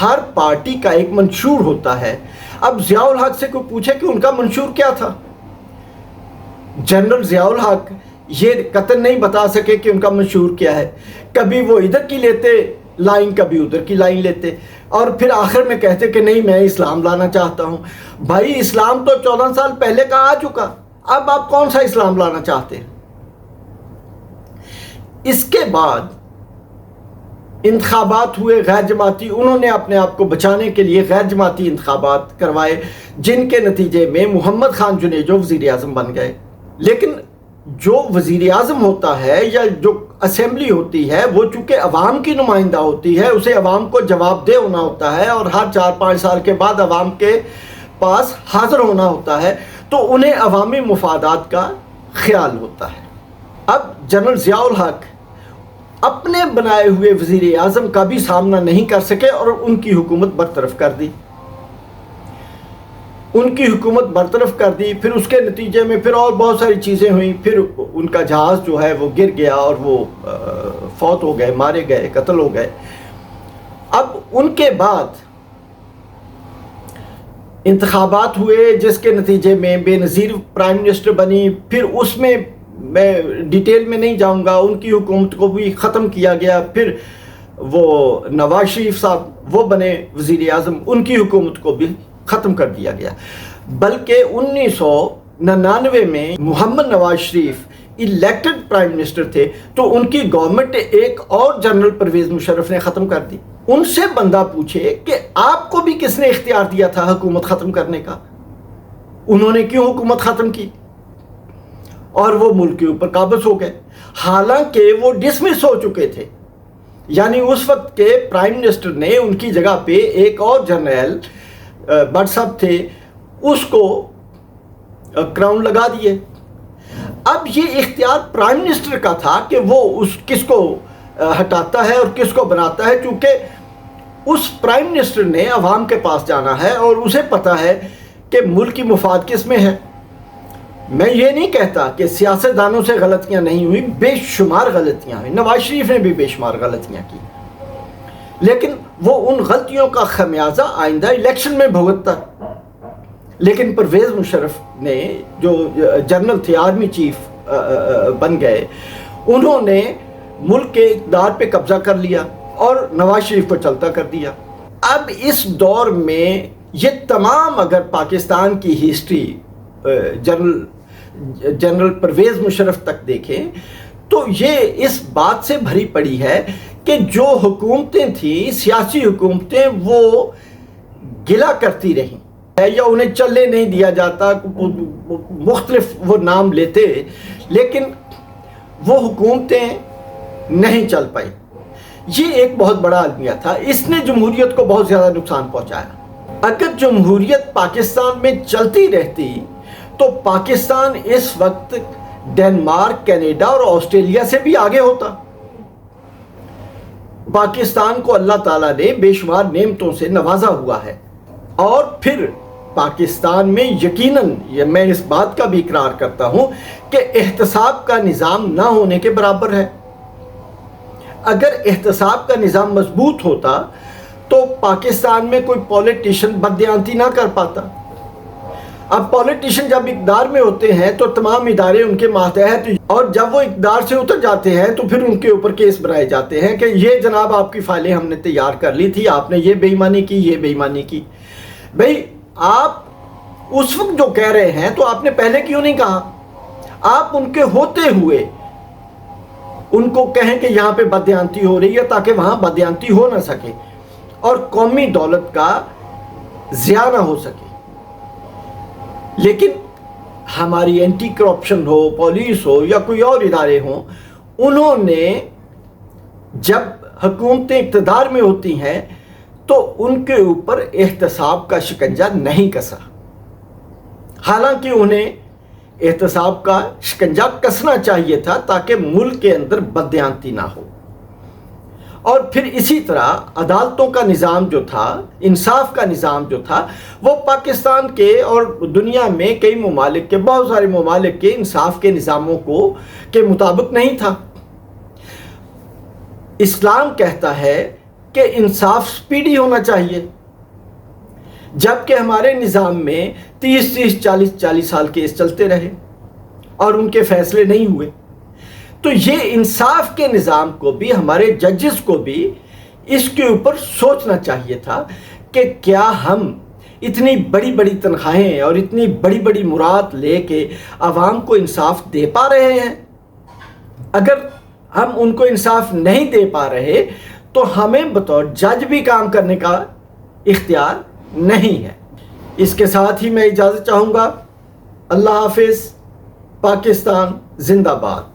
ہر party کا ایک منشور ہوتا ہے. اب ضیاء الحق سے کوئی پوچھے کہ ان کا منشور کیا تھا؟ جنرل ضیاء الحق یہ قطعاً نہیں بتا سکے کہ ان کا منشور کیا ہے. کبھی وہ ادھر کی لیتے لائن، کبھی ادھر کی لائن لیتے، اور پھر آخر میں کہتے کہ نہیں میں اسلام لانا چاہتا ہوں. بھائی اسلام تو 14 سال پہلے کا آ چکا، اب آپ کون سا اسلام لانا چاہتے ہیں؟ اس کے بعد انتخابات ہوئے غیر جماعتی، انہوں نے اپنے آپ کو بچانے کے لیے غیر جماعتی انتخابات کروائے، جن کے نتیجے میں محمد خان جنیجو وزیر اعظم بن گئے. لیکن جو وزیر اعظم ہوتا ہے یا جو اسمبلی ہوتی ہے وہ چونکہ عوام کی نمائندہ ہوتی ہے، اسے عوام کو جواب دہ ہونا ہوتا ہے اور ہر 4-5 سال کے بعد عوام کے پاس حاضر ہونا ہوتا ہے، تو انہیں عوامی مفادات کا خیال ہوتا ہے. اب جنرل ضیاء الحق اپنے بنائے ہوئے وزیر اعظم کا بھی سامنا نہیں کر سکے اور ان کی حکومت برطرف کر دی. ان کی حکومت برطرف کر دی. پھر اس کے نتیجے میں پھر اور بہت ساری چیزیں ہوئیں. پھر ان کا جہاز جو ہے وہ گر گیا اور وہ فوت ہو گئے، مارے گئے، قتل ہو گئے. اب ان کے بعد انتخابات ہوئے جس کے نتیجے میں بے نظیر پرائم منسٹر بنی. پھر اس میں میں ڈیٹیل میں نہیں جاؤں گا، ان کی حکومت کو بھی ختم کیا گیا. پھر وہ نواز شریف صاحب وہ بنے وزیر اعظم، ان کی حکومت کو بھی ختم کر دیا گیا. بلکہ 1999 میں محمد Nawaz Sharif elected prime minister تھے تو ان کی گورنمنٹ ایک اور جنرل پرویز مشرف نے ختم کر دی. ان سے بندہ پوچھے کہ آپ کو بھی کس نے اختیار دیا تھا حکومت ختم کرنے کا؟ انہوں نے کیوں حکومت ختم کی؟ اور وہ ملک کے اوپر قابض ہو گئے، حالانکہ وہ ڈسمس ہو چکے تھے. یعنی اس وقت کے پرائم منسٹر نے ان کی جگہ پہ ایک اور جنرل بٹ صاحب تھے، اس کو کراؤن لگا دیے. اب یہ اختیار پرائم منسٹر کا تھا کہ وہ کس کو ہٹاتا ہے اور کس کو بناتا ہے، چونکہ اس پرائم منسٹر نے عوام کے پاس جانا ہے اور اسے پتا ہے کہ ملک کی مفاد کس میں ہے. میں یہ نہیں کہتا کہ سیاستدانوں سے غلطیاں نہیں ہوئی، بے شمار غلطیاں ہوئی. نواز شریف نے بھی بے شمار غلطیاں کی، لیکن وہ ان غلطیوں کا خمیازہ آئندہ الیکشن میں بھگتتا. لیکن پرویز مشرف نے جو جنرل تھے، آرمی چیف بن گئے، انہوں نے ملک کے اقتدار پہ قبضہ کر لیا اور نواز شریف کو چلتا کر دیا. اب اس دور میں یہ تمام اگر پاکستان کی ہسٹری جنرل پرویز مشرف تک دیکھیں تو یہ اس بات سے بھری پڑی ہے کہ جو حکومتیں تھیں، سیاسی حکومتیں، وہ گلہ کرتی رہیں یا انہیں چلنے نہیں دیا جاتا، مختلف وہ نام لیتے، لیکن وہ حکومتیں نہیں چل پائی. یہ ایک بہت بڑا المیہ تھا. اس نے جمہوریت کو بہت زیادہ نقصان پہنچایا. اگر جمہوریت پاکستان میں چلتی رہتی تو پاکستان اس وقت ڈنمارک، کینیڈا اور آسٹریلیا سے بھی آگے ہوتا. پاکستان کو اللہ تعالیٰ نے بے شمار نعمتوں سے نوازا ہوا ہے، اور پھر پاکستان میں یقیناً میں اس بات کا بھی اقرار کرتا ہوں کہ احتساب کا نظام نہ ہونے کے برابر ہے. اگر احتساب کا نظام مضبوط ہوتا تو پاکستان میں کوئی پولیٹیشن بددیانتی نہ کر پاتا. اب پولیٹیشن جب اقتدار میں ہوتے ہیں تو تمام ادارے ان کے ماتحت، اور جب وہ اقتدار سے اتر جاتے ہیں تو پھر ان کے اوپر کیس بنائے جاتے ہیں کہ یہ جناب آپ کی فائلیں ہم نے تیار کر لی تھی، آپ نے یہ بے ایمانی کی، یہ بے ایمانی کی. بھئی آپ اس وقت جو کہہ رہے ہیں تو آپ نے پہلے کیوں نہیں کہا؟ آپ ان کے ہوتے ہوئے ان کو کہیں کہ یہاں پہ بددیانتی ہو رہی ہے تاکہ وہاں بددیانتی ہو نہ سکے اور قومی دولت کا ضیاع نہ ہو سکے. لیکن ہماری اینٹی کرپشن ہو، پولیس ہو یا کوئی اور ادارے ہوں، انہوں نے جب حکومتیں اقتدار میں ہوتی ہیں تو ان کے اوپر احتساب کا شکنجہ نہیں کسا، حالانکہ انہیں احتساب کا شکنجہ کسنا چاہیے تھا تاکہ ملک کے اندر بددیانتی نہ ہو. اور پھر اسی طرح عدالتوں کا نظام جو تھا، انصاف کا نظام جو تھا، وہ پاکستان کے اور دنیا میں کئی ممالک کے، بہت سارے ممالک کے انصاف کے نظاموں کے مطابق نہیں تھا. اسلام کہتا ہے کہ انصاف سپیڈی ہونا چاہیے، جبکہ ہمارے نظام میں 30 40 سال کیس چلتے رہے اور ان کے فیصلے نہیں ہوئے۔ تو یہ انصاف کے نظام کو بھی، ہمارے ججز کو بھی اس کے اوپر سوچنا چاہیے تھا کہ کیا ہم اتنی بڑی بڑی تنخواہیں اور اتنی بڑی بڑی مراد لے کے عوام کو انصاف دے پا رہے ہیں؟ اگر ہم ان کو انصاف نہیں دے پا رہے تو ہمیں بطور جج بھی کام کرنے کا اختیار نہیں ہے۔ اس کے ساتھ ہی میں اجازت چاہوں گا۔ اللہ حافظ۔ پاکستان زندہ باد۔